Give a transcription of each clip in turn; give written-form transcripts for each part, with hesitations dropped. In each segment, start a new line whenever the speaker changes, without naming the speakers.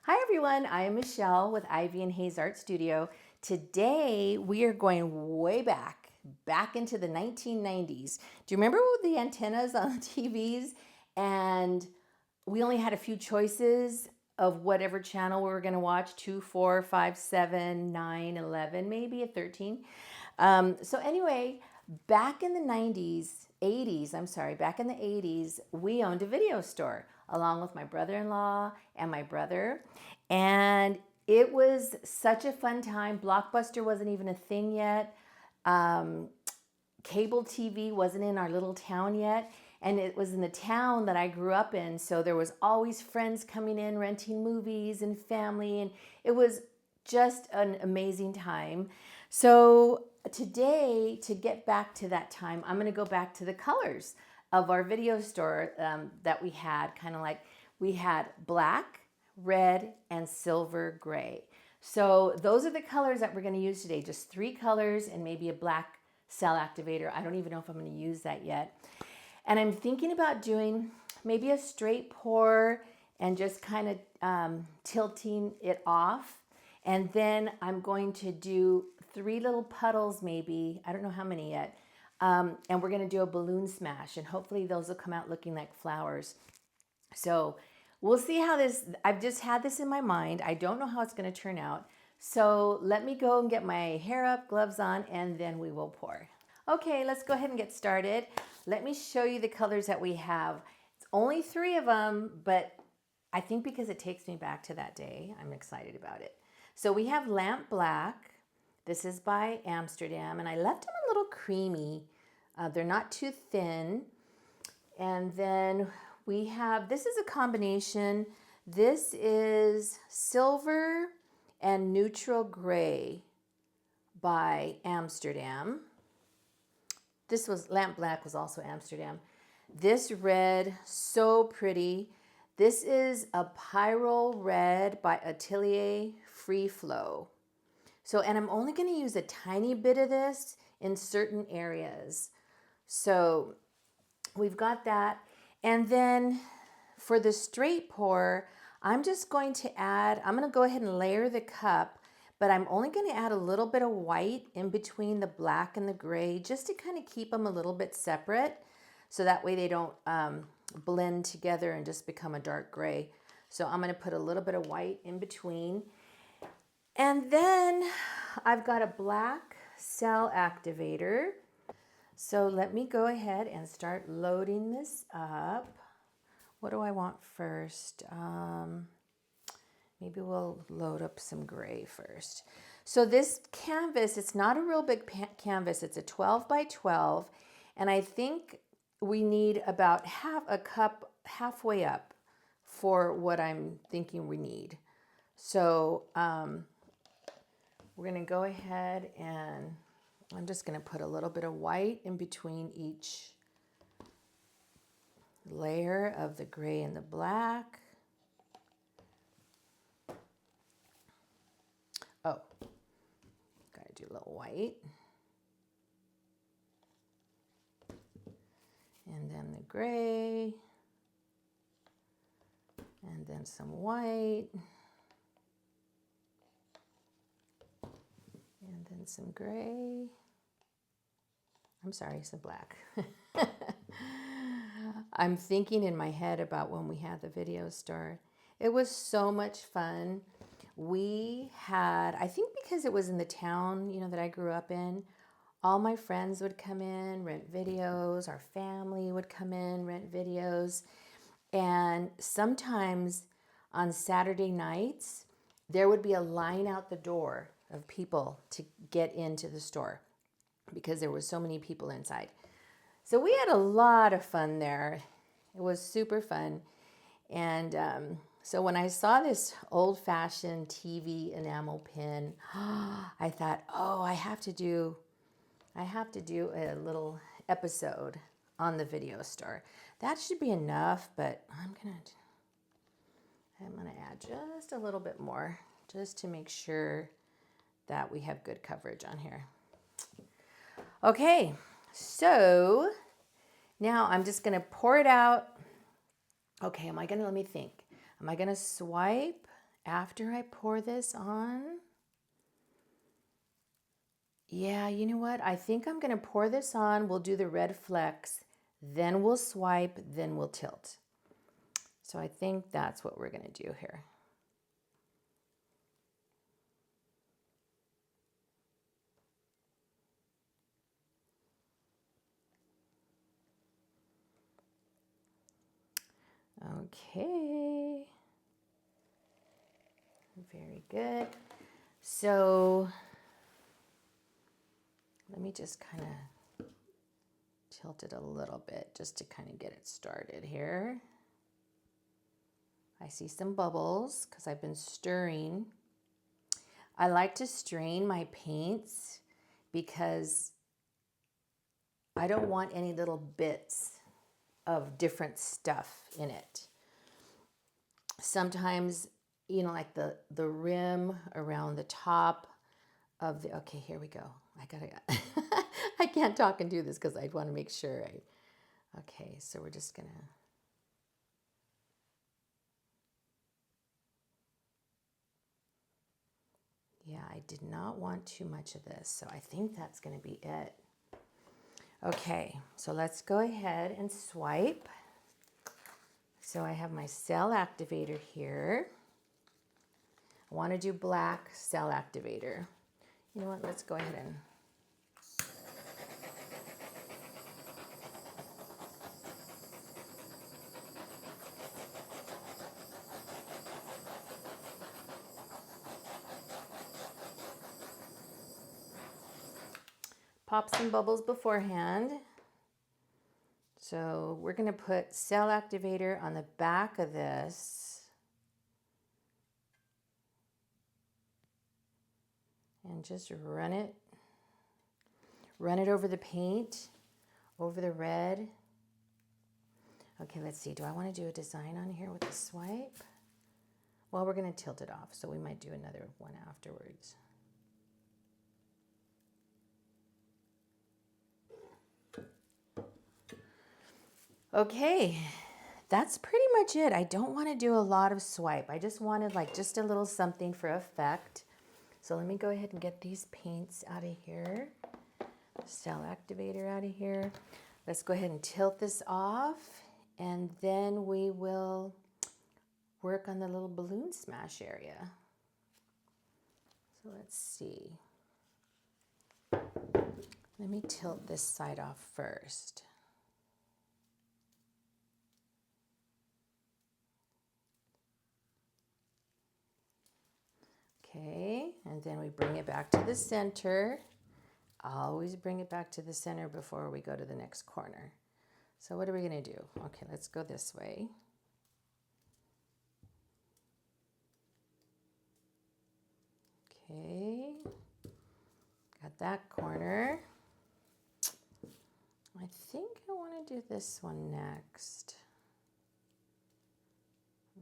Hi everyone, I am Michelle with Ivy and Hayes Art Studio. Today we are going way back into the 1990s. Do you remember the antennas on TVs? And we only had a few choices of whatever channel we were going to watch, 2, 4, 5, 7, 9, 11, maybe a 13. So anyway, back in the 90s, 80s, I'm sorry, back in the 80s, we owned a video store along with my brother-in-law and my brother. And it was such a fun time. Blockbuster wasn't even a thing yet. Cable TV wasn't in our little town yet. And it was in the town that I grew up in. So there was always friends coming in, renting movies and family. And it was just an amazing time. So today, to get back to that time, I'm going to go back to the colors of our video store that we had. Kind of like we had black, red, and silver gray. So those are the colors that we're going to use today. Just 3 colors and maybe a black cell activator. I don't even know if I'm going to use that yet. And I'm thinking about doing maybe a straight pour and just kind of tilting it off. And then I'm going to do 3 little puddles maybe. I don't know how many yet. And we're going to do a balloon smash. And hopefully those will come out looking like flowers. So we'll see how this, I've just had this in my mind. I don't know how it's going to turn out. So let me go and get my hair up, gloves on, and then we will pour. Okay, let's go ahead and get started. Let me show you the colors that we have. It's only 3 of them, but I think because it takes me back to that day, I'm excited about it. So we have Lamp Black. This is by Amsterdam, and I left them a little creamy. They're not too thin. And then we have, this is a combination. This is Silver and Neutral Gray by Amsterdam. This was, Lamp Black was also Amsterdam. This red, so pretty. This is a Pyrrole Red by Atelier Free Flow. So, and I'm only going to use a tiny bit of this in certain areas. So we've got that. And then for the straight pour, I'm just going to add, I'm going to go ahead and layer the cup, but I'm only going to add a little bit of white in between the black and the gray just to kind of keep them a little bit separate. So that way they don't blend together and just become a dark gray. So I'm going to put a little bit of white in between. And then I've got a black cell activator. So let me go ahead and start loading this up. What do I want first? Maybe we'll load up some gray first. So this canvas, it's not a real big canvas. It's a 12 by 12. And I think we need about half a cup halfway up for what I'm thinking we need. So we're going to go ahead and I'm just going to put a little bit of white in between each layer of the gray and the black. Oh, got to do a little white. And then the gray. And then some white. And then some gray. I'm sorry, some black. I'm thinking in my head about when we had the video store. It was so much fun. We had, I think because it was in the town, you know, that I grew up in, all my friends would come in, rent videos. Our family would come in, rent videos. And sometimes on Saturday nights, there would be a line out the door of people to get into the store because there were so many people inside. So we had a lot of fun there. It was super fun. And so when I saw this old-fashioned TV enamel pin, I thought, oh, I have to do a little episode on the video store. That should be enough, but I'm gonna add just a little bit more just to make sure that we have good coverage on here. Okay, so now I'm just gonna pour it out. Okay, let me think. Am I gonna swipe after I pour this on, yeah, you know what? I think I'm going to pour this on. We'll do the red flecks, then we'll swipe, then we'll tilt. So I think that's what we're going to do here. Okay. Very good. So let me just kind of tilt it a little bit just to kind of get it started here. I see some bubbles because I've been stirring. I like to strain my paints because I don't want any little bits of different stuff in it. Sometimes, you know, like the rim around the top of the, okay, here we go. I can't talk and do this because I want to make sure okay, so we're just gonna, yeah, I did not want too much of this, so I think that's gonna be it. Okay, so let's go ahead and swipe. So I have my cell activator here. I want to do black cell activator. You know what, let's go ahead and pop some bubbles beforehand. So we're going to put cell activator on the back of this. And just run it over the paint, over the red. Okay, let's see. Do I want to do a design on here with the swipe? Well, we're going to tilt it off, so we might do another one afterwards. Okay, that's pretty much it. I don't want to do a lot of swipe. I just wanted like just a little something for effect. So let me go ahead and get these paints out of here. Cell activator out of here. Let's go ahead and tilt this off, and then we will work on the little balloon smash area. So let's see. Let me tilt this side off first. Okay, and then we bring it back to the center. Always bring it back to the center before we go to the next corner. So what are we going to do? Okay, let's go this way. Okay, got that corner. I think I want to do this one next.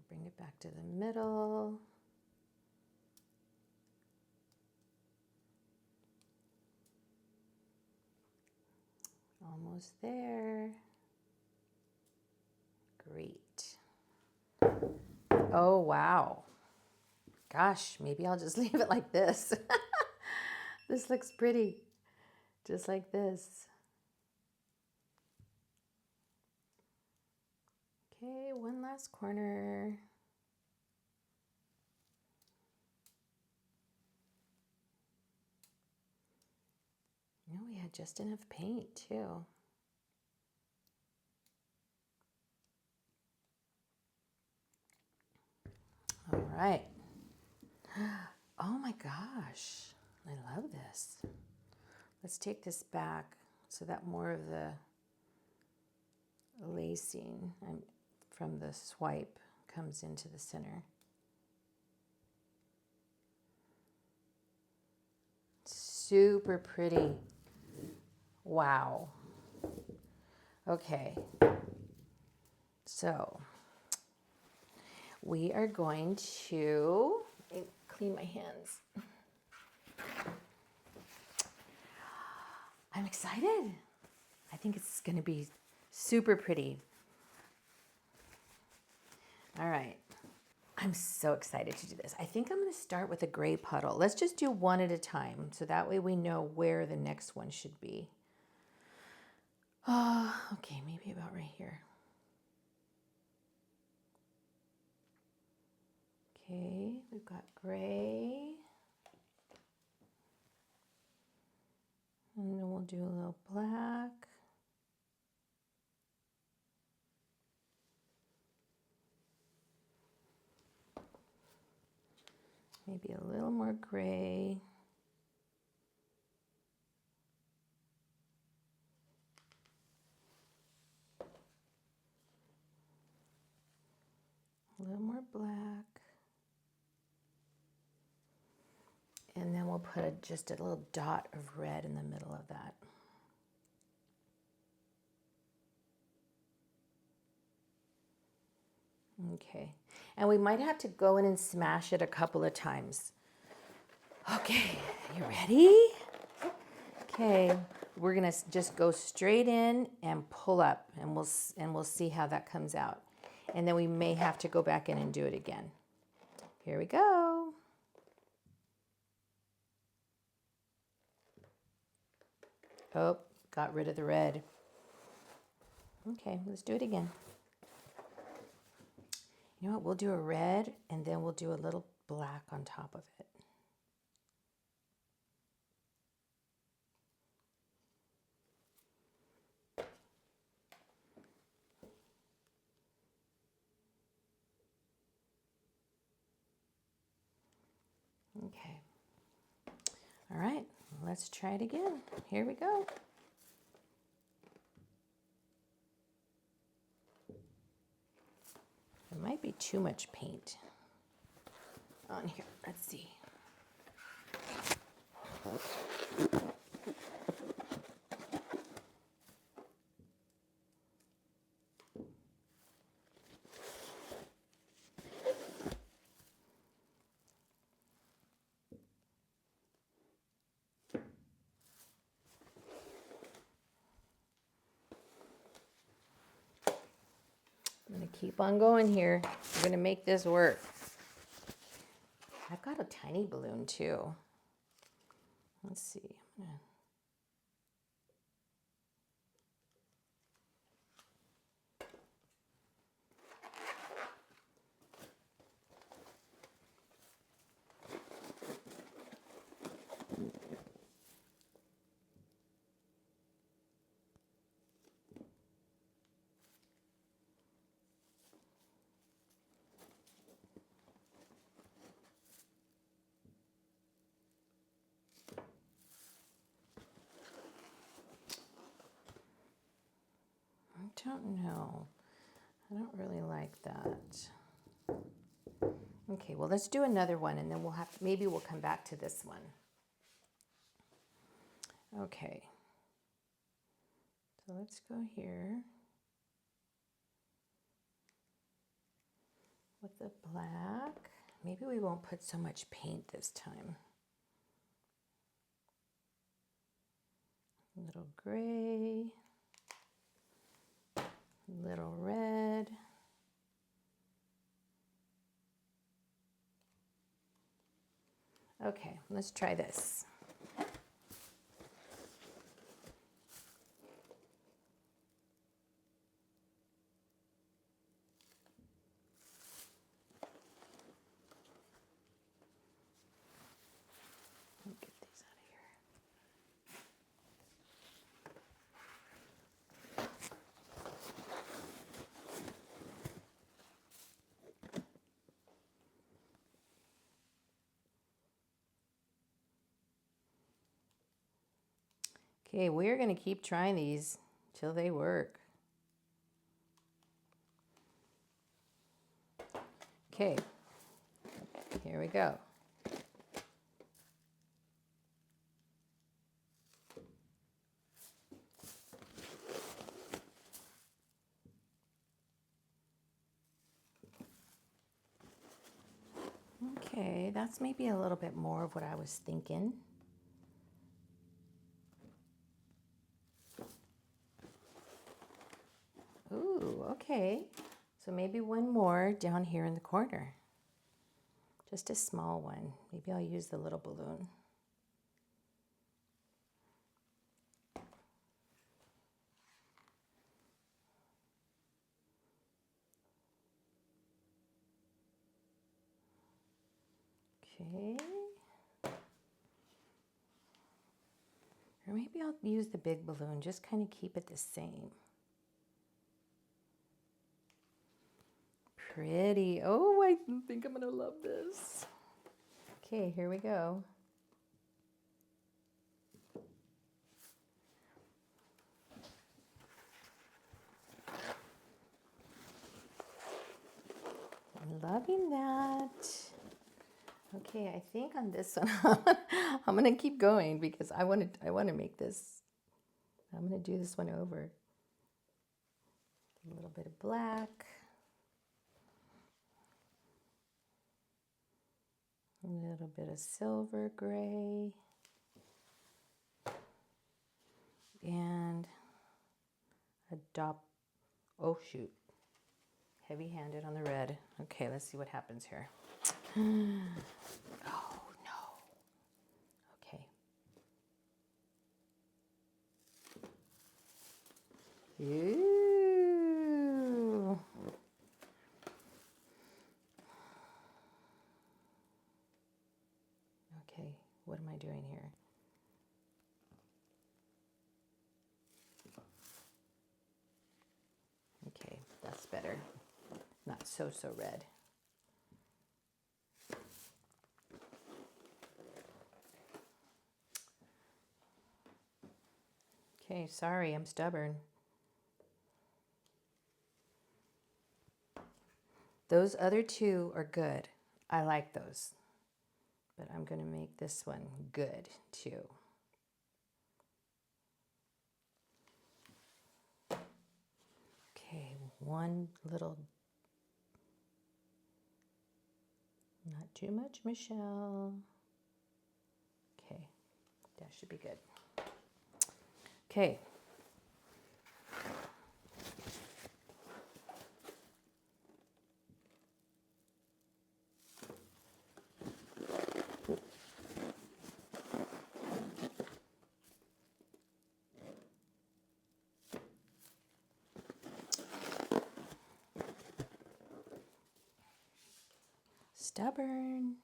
Bring it back to the middle. Almost there. Great. Oh, wow. Gosh, maybe I'll just leave it like this. This looks pretty, just like this. Okay, one last corner. No, we had just enough paint too. All right. Oh my gosh, I love this. Let's take this back so that more of the lacing from the swipe comes into the center. Super pretty. Wow. Okay. So we are going to clean my hands. I'm excited. I think it's going to be super pretty. All right. I'm so excited to do this. I think I'm going to start with a gray puddle. Let's just do one at a time, so that way we know where the next one should be. Okay, maybe about right here. Okay, we've got gray. And then we'll do a little black. Maybe a little more gray. A little more black. And then we'll put just a little dot of red in the middle of that. Okay, and we might have to go in and smash it a couple of times. Okay, you ready? Okay, we're gonna just go straight in and pull up, and we'll see how that comes out. And then we may have to go back in and do it again. Here we go. Oh, got rid of the red. Okay, let's do it again. You know what, we'll do a red and then we'll do a little black on top of it. Okay. All right, let's try it again. Here we go. There might be too much paint on here. Let's see. I'm going to keep on going here. We're going to make this work. I've got a tiny balloon too. Let's see. I don't know. I don't really like that. Okay, well, let's do another one and then maybe we'll come back to this one. Okay. So let's go here with the black. Maybe we won't put so much paint this time. A little gray. Little red. Okay, let's try this. Let me get these out of here. Okay, we're going to keep trying these till they work. Okay, here we go. Okay, that's maybe a little bit more of what I was thinking. Ooh, okay. So maybe one more down here in the corner. Just a small one. Maybe I'll use the little balloon. Okay. Or maybe I'll use the big balloon, just kind of keep it the same. Pretty. Oh, I think I'm gonna love this. Okay, here we go. I'm loving that. Okay, I think on this one, I'm gonna keep going because I want to make this. I'm gonna do this one over. A little bit of black. A little bit of silver gray. And a dot. Oh shoot. Heavy-handed on the red. Okay, let's see what happens here. Oh no. Okay. Ooh. Okay, what am I doing here? Okay, that's better. Not so red. Okay, sorry, I'm stubborn. Those other two are good. I like those. But I'm going to make this one good too. Okay, one little, not too much, Michelle. Okay, that should be good. Okay. Stubborn.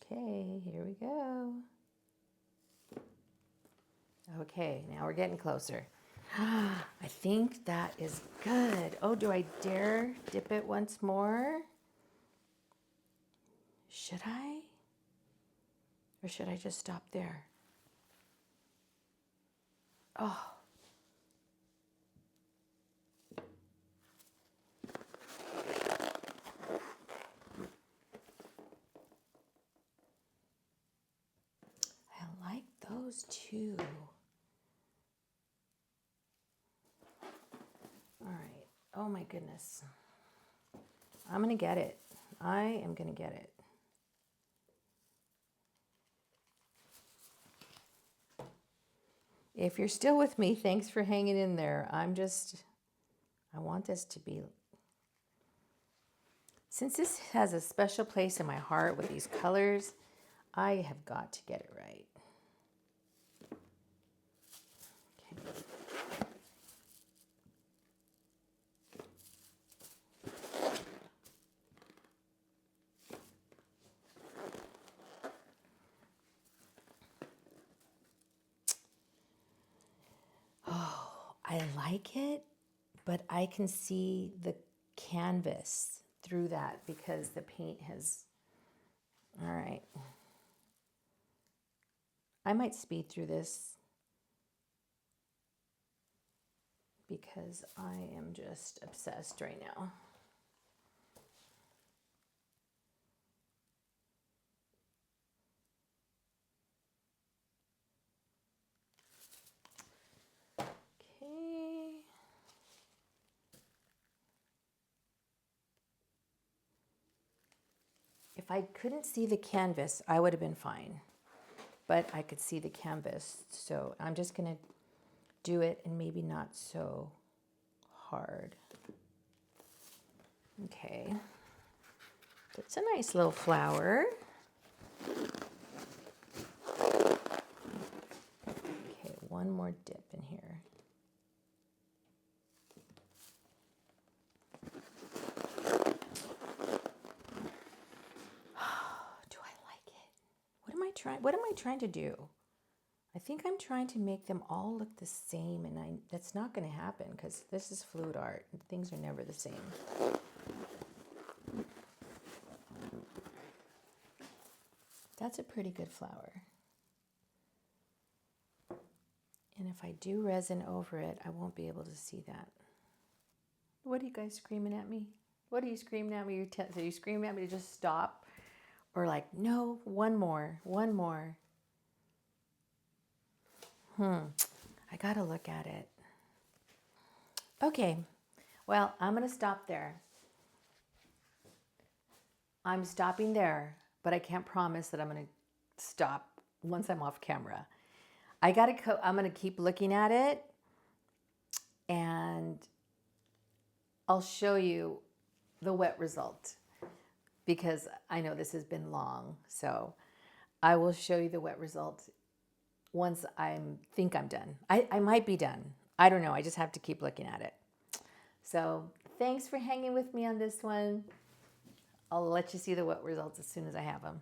Okay, here we go. Okay, now we're getting closer. I think that is good. Oh, do I dare dip it once more? Should I? Or should I just stop there? Oh. I like those too. All right. Oh my goodness. I'm going to get it. I am going to get it. If you're still with me, thanks for hanging in there. I want this to be, since this has a special place in my heart with these colors, I have got to get it right. Okay. I like it, but I can see the canvas through that because the paint has, all right. I might speed through this because I am just obsessed right now. if I couldn't see the canvas, I would have been fine. But I could see the canvas, so I'm just going to do it and maybe not so hard. Okay. It's a nice little flower. Okay, one more dip in here. Do I like it? What am I trying to do? I think I'm trying to make them all look the same, and that's not going to happen because this is fluid art. Things are never the same. That's a pretty good flower. And if I do resin over it, I won't be able to see that. What are you guys screaming at me? What are you screaming at me? Are you screaming at me to just stop? Or like, no, one more. I gotta look at it. Okay, well, I'm gonna stop there. I'm stopping there, but I can't promise that I'm gonna stop once I'm off camera. I'm gonna keep looking at it, and I'll show you the wet result because I know this has been long. So I will show you the wet result once I think I'm done. I might be done. I don't know. I just have to keep looking at it. So thanks for hanging with me on this one. I'll let you see the wet results as soon as I have them.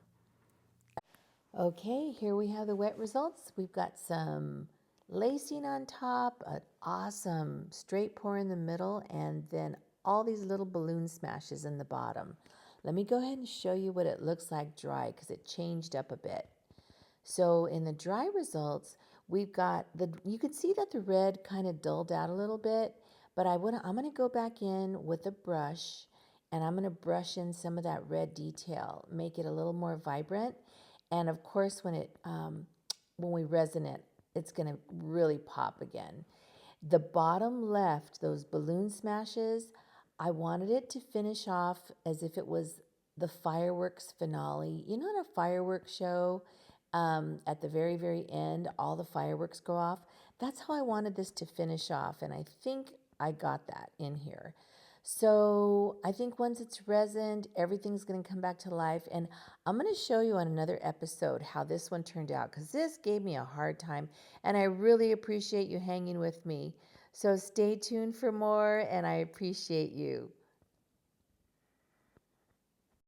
Okay, here we have the wet results. We've got some lacing on top, an awesome straight pour in the middle, and then all these little balloon smashes in the bottom. Let me go ahead and show you what it looks like dry because it changed up a bit. So in the dry results, we've got you can see that the red kind of dulled out a little bit, but I'm going to go back in with a brush and I'm going to brush in some of that red detail, make it a little more vibrant. And of course, when we resin it, it's going to really pop again. The bottom left, those balloon smashes, I wanted it to finish off as if it was the fireworks finale. You know, at a fireworks show, at the very, very end, all the fireworks go off. That's how I wanted this to finish off, and I think I got that in here. So I think once it's resined, everything's going to come back to life, and I'm going to show you on another episode how this one turned out because this gave me a hard time, and I really appreciate you hanging with me. So stay tuned for more, and I appreciate you.